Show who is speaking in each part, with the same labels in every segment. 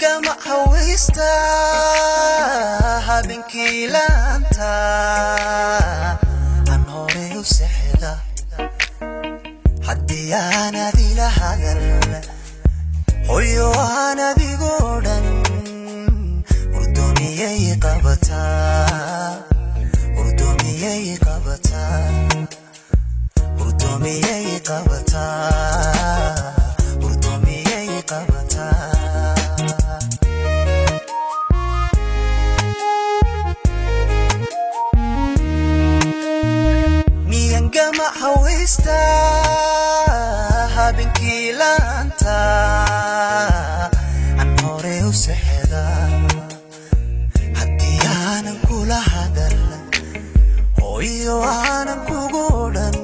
Speaker 1: gama hawista habeenkii laanta aan hore u seexda haddii aan adila hadal hooyo aan adigoo dhan urdoomiyay qabataa urdoomiyay qabataa urdoomiyay qabataa urdoomiyay qabataa gama hawista habeenkii laanta aan hore u seexda haddii aanan kula hadal hooyo aanan kugu dhan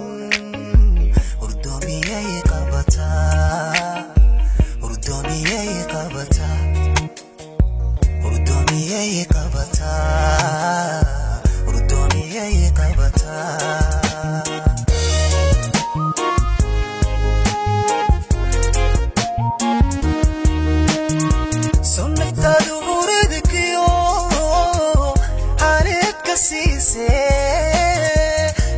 Speaker 1: urdoomiyay qabataa urdoomiyay qabataa urdoomiyay qabataa urdoomiyay qabataa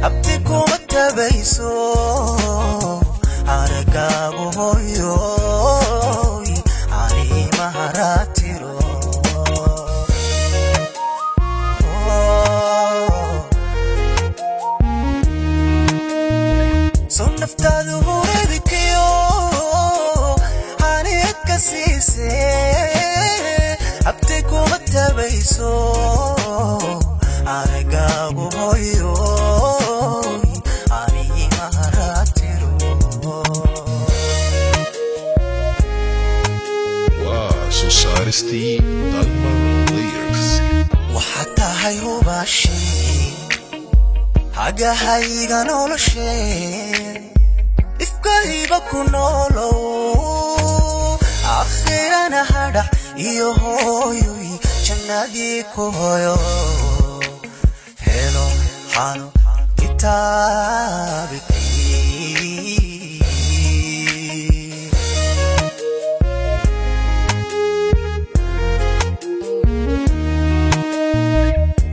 Speaker 1: abtiku matabayso aragaagu hooyo ani maharatiro son naftaadu huridkiyo anid ka siise abtiku matabayso aragaagu hooyo ani maharatiro
Speaker 2: soo saaristii Dalmar Layers
Speaker 1: waxaad tahay hubaashii hagahayga noloshee ifkayba ku noolow akhirana hadhac iyo hooyoy jannadii ku hoyo helo hano kitaabkii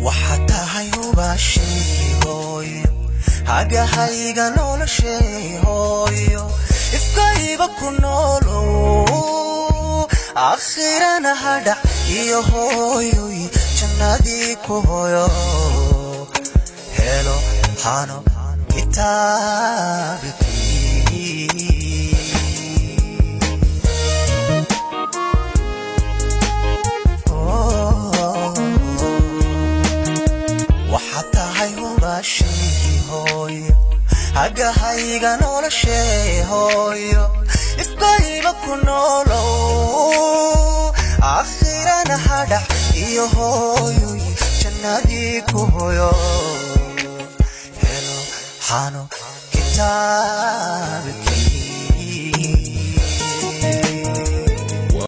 Speaker 1: waxaad tahay hubaashii hooyo hagahayga noloshee hooyo ifkayba ku noolow akhirana hadhac iyo hooyoy jannadii ku hoyo helo hano kitaabkii waxaad tahay hubaashii hooyo hagahayga noloshee hooyo ifkayba ku noolow akhirana hadhac iyo hooyoy jannadii ku hoyo helo hano kitaabkii